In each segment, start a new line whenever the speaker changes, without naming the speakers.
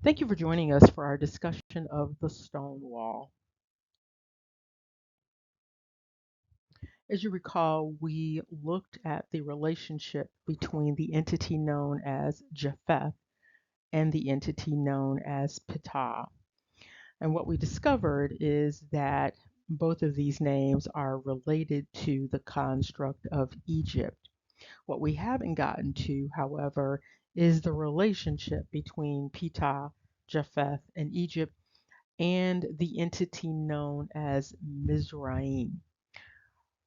Thank you for joining us for our discussion of the stone wall. As you recall, we looked at the relationship between the entity known as Japheth and the entity known as PTAH. And what we discovered is that both of these names are related to the construct of Egypt. What we haven't gotten to, however, is the relationship between PTAH, Japheth, and Egypt and the entity known as Mizraim.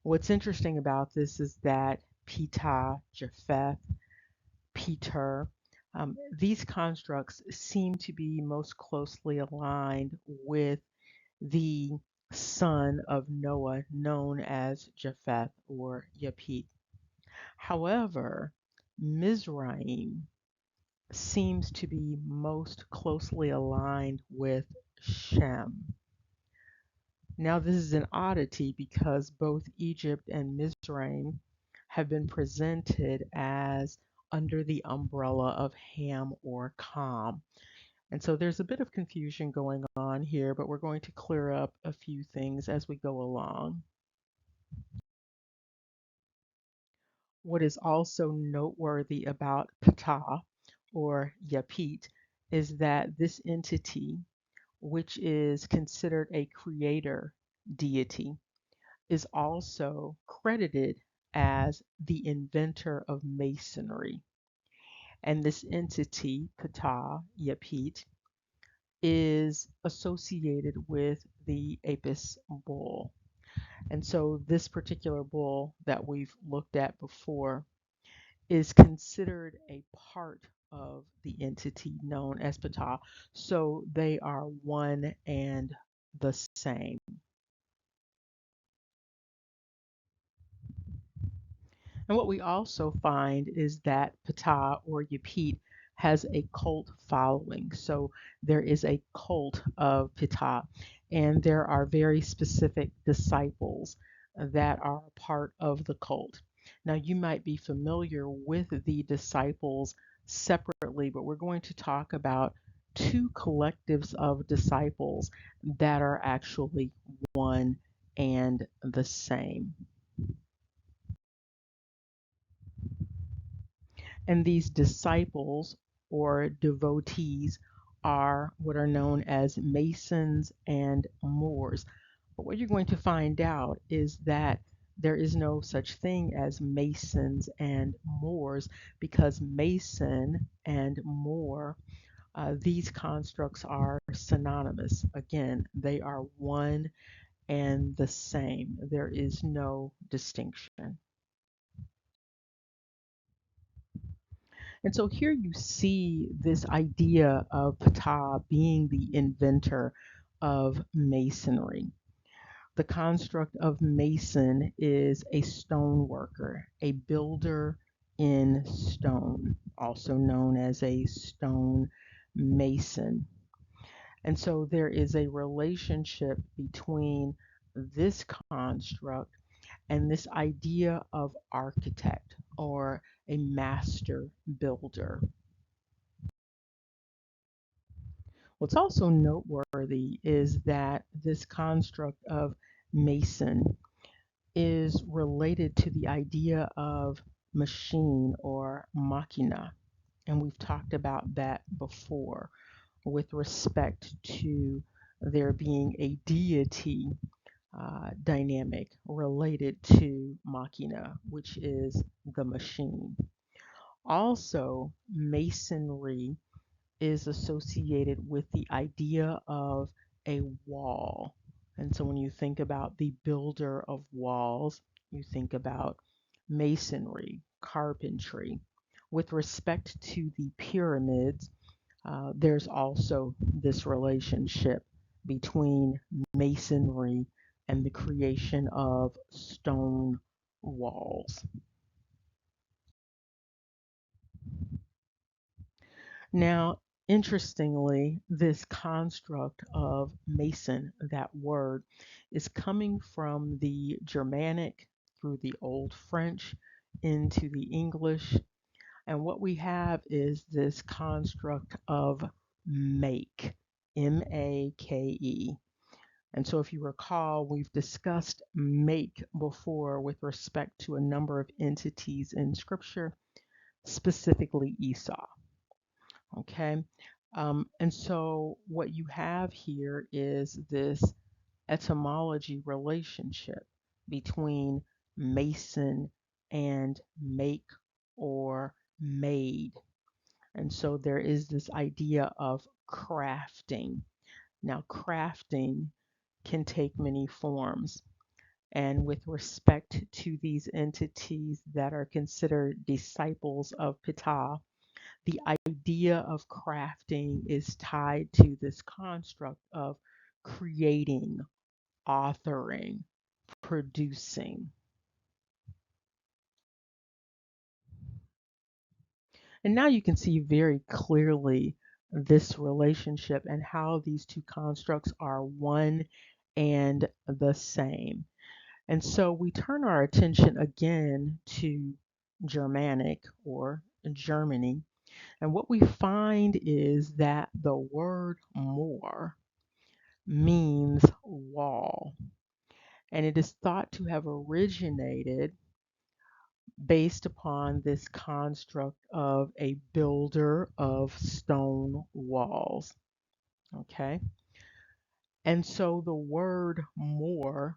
What's interesting about this is that Ptah, Japheth, Peter, these constructs seem to be most closely aligned with the son of Noah known as Japheth or Japhet. However, Mizraim seems to be most closely aligned with Shem. Now, this is an oddity because both Egypt and Mizraim have been presented as under the umbrella of Ham or Kam. And so there's a bit of confusion going on here, but we're going to clear up a few things as we go along. What is also noteworthy about Ptah or Yaphet is that this entity, which is considered a creator deity, is also credited as the inventor of masonry. And this entity, Ptah, Yaphet, is associated with the Apis bull. And so this particular bull that we've looked at before is considered a part of the entity known as Ptah. So they are one and the same. And what we also find is that Ptah or Yaphet has a cult following. So there is a cult of Ptah, and there are very specific disciples that are part of the cult. Now, you might be familiar with the disciples separately, but we're going to talk about two collectives of disciples that are actually one and the same. And these disciples or devotees are what are known as Masons and Moors. But what you're going to find out is that there is no such thing as Masons and Moors because Mason and Moor, these constructs are synonymous. Again, they are one and the same. There is no distinction. And so here you see this idea of Ptah being the inventor of masonry. The construct of mason is a stone worker, a builder in stone, also known as a stone mason. And so there is a relationship between this construct and this idea of architect or a master builder. What's also noteworthy is that this construct of Mason is related to the idea of machine or machina. And we've talked about that before with respect to there being a deity dynamic related to machina, which is the machine. Also, masonry is associated with the idea of a wall. And so when you think about the builder of walls, you think about masonry, carpentry. With respect to the pyramids, there's also this relationship between masonry and the creation of stone walls. Now, interestingly, this construct of Mason, that word, is coming from the Germanic through the Old French into the English. And what we have is this construct of make, M-A-K-E. And so if you recall, we've discussed make before with respect to a number of entities in Scripture, specifically Esau. Okay. And so what you have here is this etymology relationship between mason and make or made. And so there is this idea of crafting. Now, crafting can take many forms. And with respect to these entities that are considered disciples of PTAH, the idea of crafting is tied to this construct of creating, authoring, producing. And now you can see very clearly this relationship and how these two constructs are one and the same. And so we turn our attention again to Germanic or Germany. And what we find is that the word MOOR means wall. And it is thought to have originated based upon this construct of a builder of stone walls. Okay. And so the word MOOR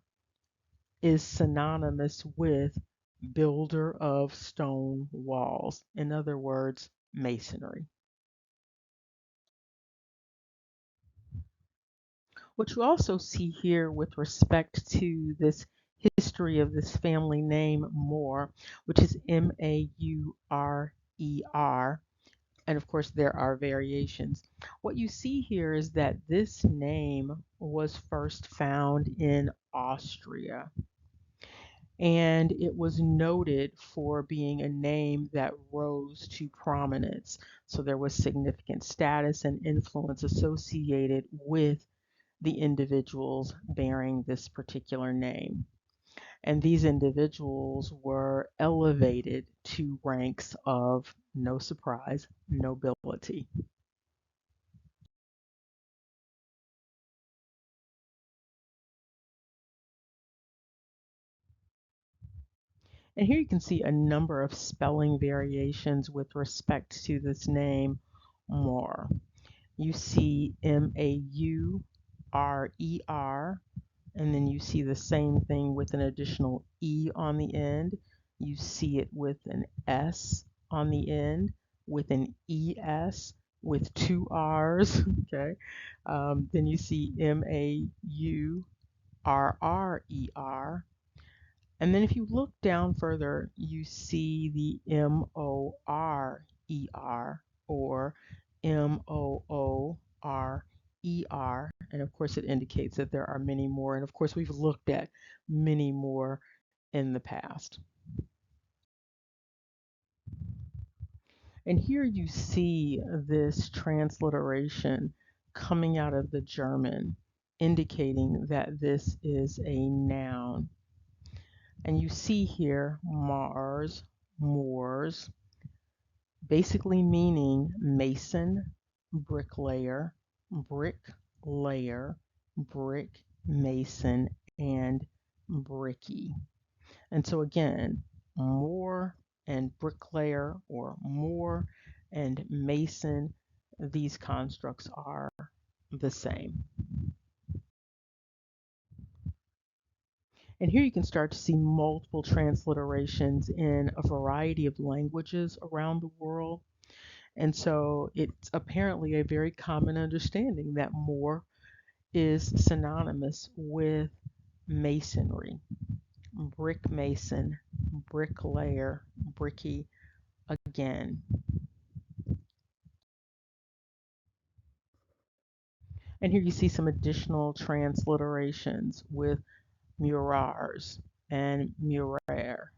is synonymous with builder of stone walls. In other words, masonry. What you also see here with respect to this history of this family name Moore, which is Maurer, and of course there are variations. What you see here is that this name was first found in Austria, and it was noted for being a name that rose to prominence. So there was significant status and influence associated with the individuals bearing this particular name. And these individuals were elevated to ranks of, no surprise, nobility. And here you can see a number of spelling variations with respect to this name, Moore. You see Maurer, and then you see the same thing with an additional E on the end. You see it with an S on the end, with an ES, with two R's, okay? Then you see Maurrer. And then if you look down further, you see the MORER or MOORER. And of course, it indicates that there are many more. And of course, we've looked at many more in the past. And here you see this transliteration coming out of the German, indicating that this is a noun. And you see here Mars, Moors, basically meaning mason, bricklayer, brick layer, brick mason, and bricky. And so again, Moor and bricklayer or Moor and mason, these constructs are the same. And here you can start to see multiple transliterations in a variety of languages around the world. And so it's apparently a very common understanding that Moor is synonymous with masonry, brick mason, bricklayer, bricky again. And here you see some additional transliterations with murars and murer.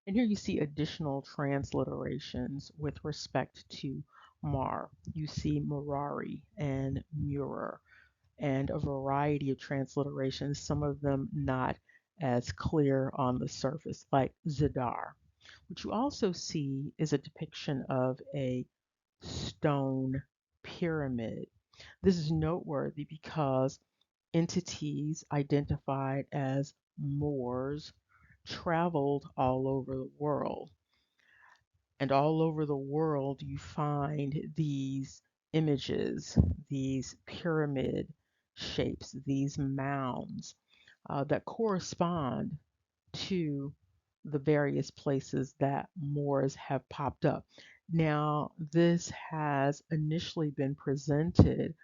And here you see additional transliterations with respect to Mar. You see Murari and Murer, and a variety of transliterations, some of them not as clear on the surface, like Zadar. What you also see is a depiction of a stone pyramid. This is noteworthy because entities identified as Moors traveled all over the world. And all over the world, you find these images, these pyramid shapes, these mounds that correspond to the various places that Moors have popped up. Now, this has initially been presented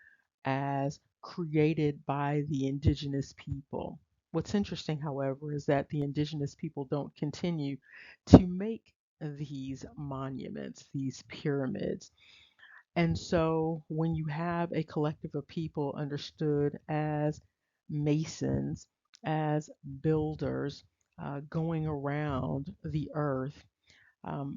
as created by the indigenous people. What's interesting, however, is that the indigenous people don't continue to make these monuments, these pyramids. And so when you have a collective of people understood as masons, as builders, going around the earth, um,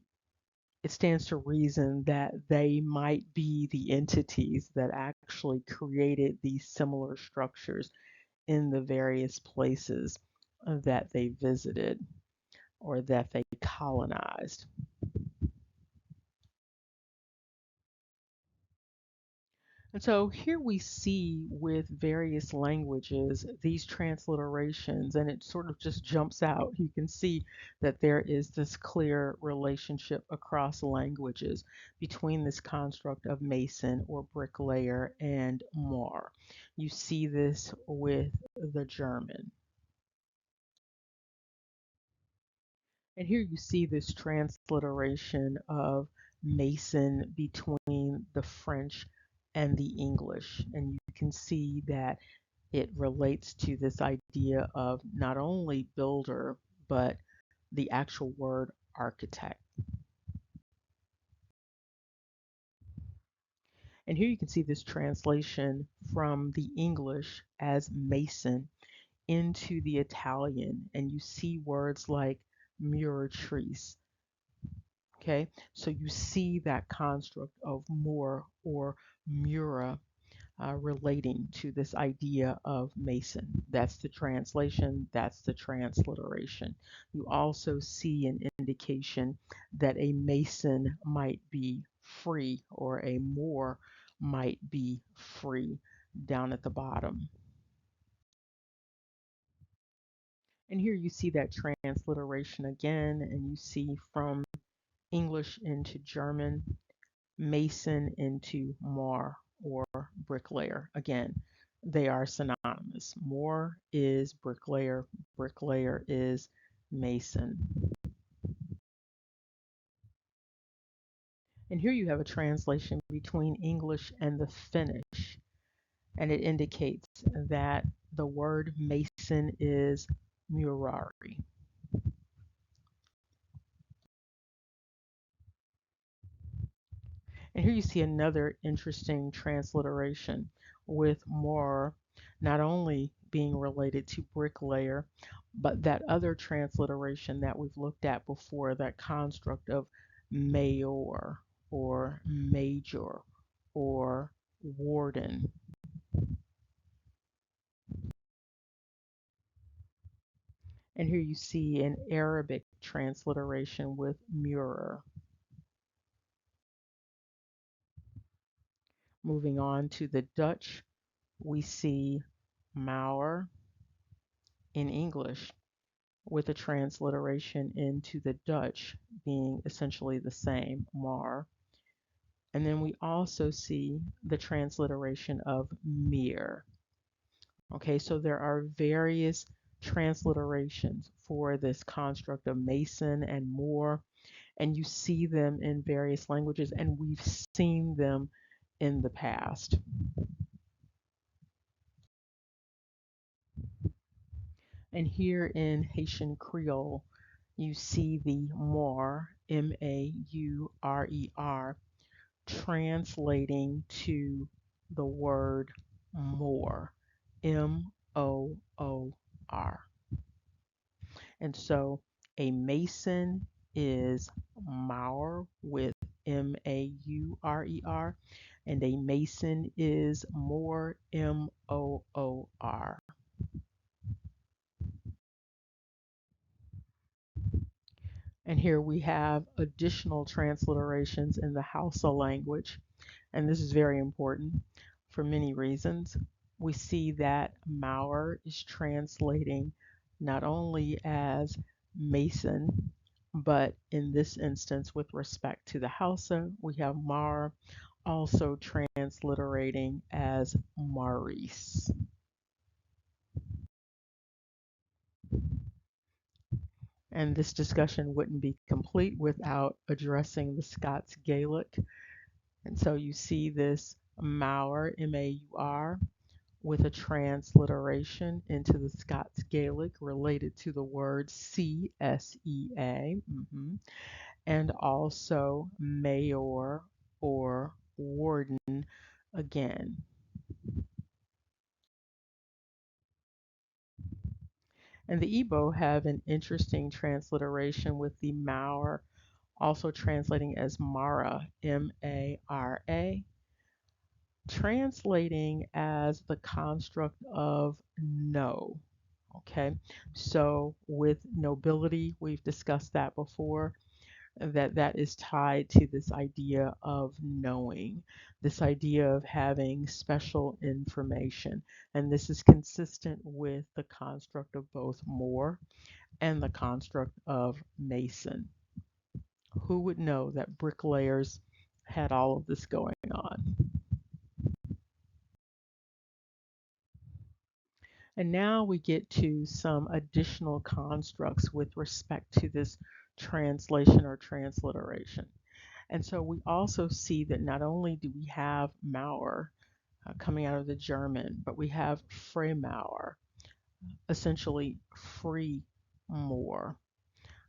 it stands to reason that they might be the entities that actually created these similar structures in the various places that they visited or that they colonized. And so here we see with various languages these transliterations, and it sort of just jumps out. You can see that there is this clear relationship across languages between this construct of mason or bricklayer and Moor. You see this with the German. And here you see this transliteration of Mason between the French and the English. And you can see that it relates to this idea of not only builder, but the actual word architect. And here you can see this translation from the English as mason into the Italian, and you see words like muratrice. Okay, so you see that construct of Moor or Mura relating to this idea of Mason. That's the translation, that's the transliteration. You also see an indication that a Mason might be free or a Moor might be free down at the bottom. And here you see that transliteration again, and you see from English into German, mason into Moor or bricklayer. Again, they are synonymous. Moor is bricklayer, bricklayer is mason. And here you have a translation between English and the Finnish, and it indicates that the word mason is murari. And here you see another interesting transliteration with Moor not only being related to bricklayer, but that other transliteration that we've looked at before, that construct of mayor or major or warden. And here you see an Arabic transliteration with mirror. Moving on to the Dutch, we see Mauer in English, with a transliteration into the Dutch being essentially the same, Mar. And then we also see the transliteration of Meer. Okay, so there are various transliterations for this construct of Mason and Moor, and you see them in various languages, and we've seen them in the past. And here in Haitian Creole, you see the Moor, Maurer, translating to the word more, Moor. And so a mason is Maur with Maurer, and a mason is Moor, Moor. And here we have additional transliterations in the Hausa language. And this is very important for many reasons. We see that MOOR is translating not only as Mason, but in this instance, with respect to the Hausa, we have MOOR also transliterating as Maurice. And this discussion wouldn't be complete without addressing the Scots Gaelic. And so you see this MAUR, M-A-U-R, with a transliteration into the Scots Gaelic related to the word C-S-E-A, and also mayor or warden again. And the Igbo have an interesting transliteration with the Maur also translating as Mara, M-A-R-A, translating as the construct of know. Okay, so with nobility, we've discussed that before, that is tied to this idea of knowing, this idea of having special information. And this is consistent with the construct of both Moor and the construct of Mason. Who would know that bricklayers had all of this going on? And now we get to some additional constructs with respect to this translation or transliteration. And so we also see that not only do we have Mauer coming out of the German, but we have Freimauer, essentially free Moor.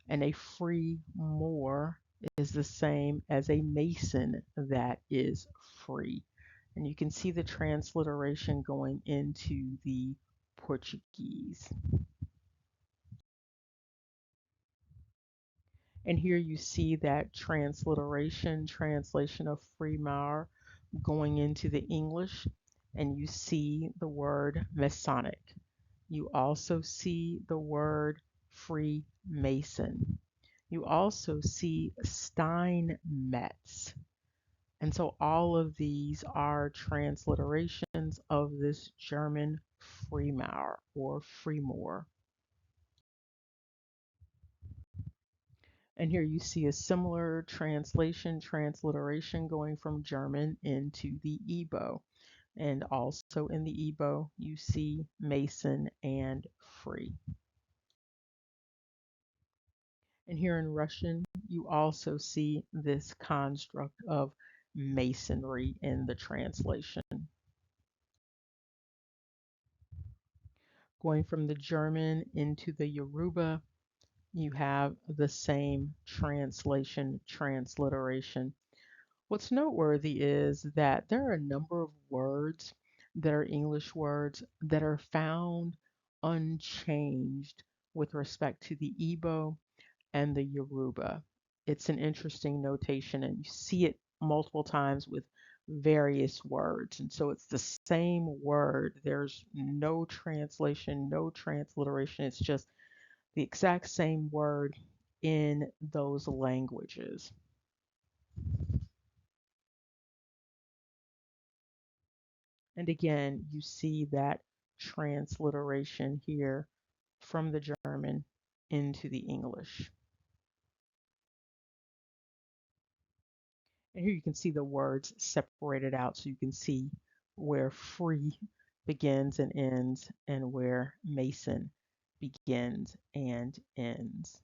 And a free Moor is the same as a Mason that is free. And you can see the transliteration going into the Portuguese. And here you see that transliteration, translation of Freimauer going into the English, and you see the word Masonic. You also see the word Freemason. You also see Steinmetz. And so all of these are transliterations of this German Freimauer or Freemoor. And here you see a similar transliteration going from German into the Igbo. And also in the Igbo, you see Mason and free. And here in Russian, you also see this construct of masonry in the translation. Going from the German into the Yoruba, you have the same transliteration. What's noteworthy is that there are a number of words that are English words that are found unchanged with respect to the Igbo and the Yoruba. It's an interesting notation, and you see it multiple times with various words. And so it's the same word. There's no translation, no transliteration. It's just the exact same word in those languages. And again, you see that transliteration here from the German into the English. And here you can see the words separated out so you can see where free begins and ends and where Mason begins and ends.